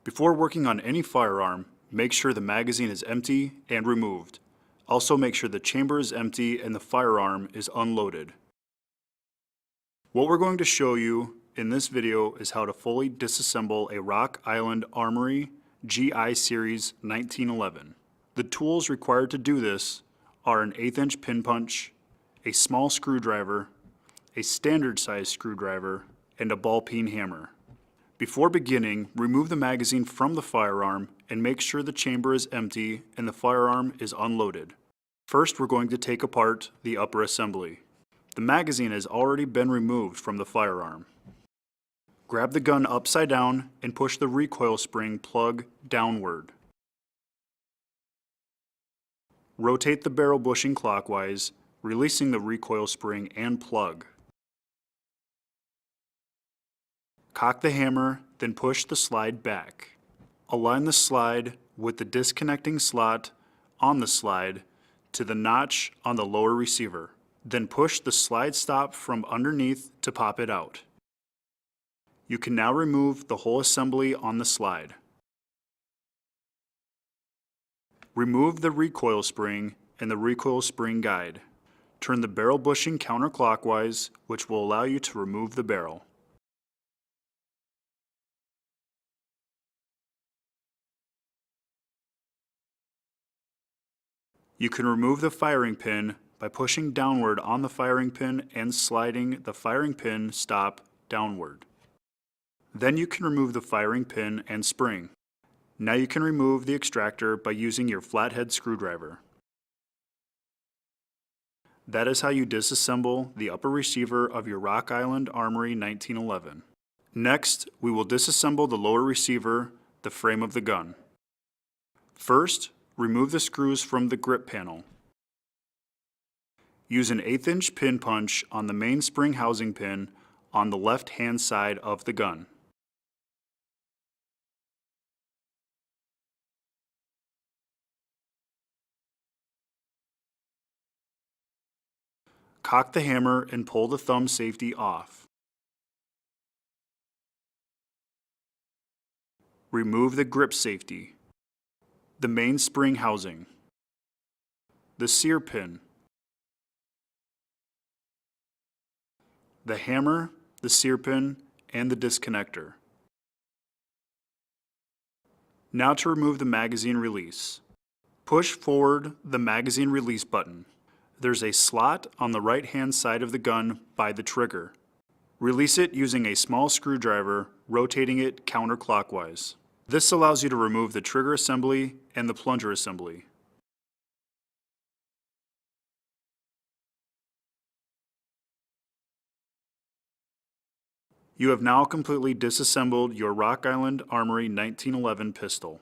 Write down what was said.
Before working on any firearm, make sure the magazine is empty and removed. Also make sure the chamber is empty and the firearm is unloaded. What we're going to show you in this video is how to fully disassemble a Rock Island Armory GI Series 1911. The tools required to do this are an 1/8" pin punch, a small screwdriver, a standard size screwdriver, and a ball peen hammer. Before beginning, remove the magazine from the firearm and make sure the chamber is empty and the firearm is unloaded. First, we're going to take apart the upper assembly. The magazine has already been removed from the firearm. Grab the gun upside down and push the recoil spring plug downward. Rotate the barrel bushing clockwise, releasing the recoil spring and plug. Cock the hammer, then push the slide back. Align the slide with the disconnecting slot on the slide to the notch on the lower receiver. Then push the slide stop from underneath to pop it out. You can now remove the whole assembly on the slide. Remove the recoil spring and the recoil spring guide. Turn the barrel bushing counterclockwise, which will allow you to remove the barrel. You can remove the firing pin by pushing downward on the firing pin and sliding the firing pin stop downward. Then you can remove the firing pin and spring. Now you can remove the extractor by using your flathead screwdriver. That is how you disassemble the upper receiver of your Rock Island Armory 1911. Next, we will disassemble the lower receiver, the frame of the gun. First, remove the screws from the grip panel. Use an 1/8" pin punch on the main spring housing pin on the left-hand side of the gun. Cock the hammer and pull the thumb safety off. Remove the grip safety, the main spring housing, the sear pin, the hammer, the sear pin, and the disconnector. Now to remove the magazine release. Push forward the magazine release button. There's a slot on the right-hand side of the gun by the trigger. Release it using a small screwdriver, rotating it counterclockwise. This allows you to remove the trigger assembly and the plunger assembly. You have now completely disassembled your Rock Island Armory 1911 pistol.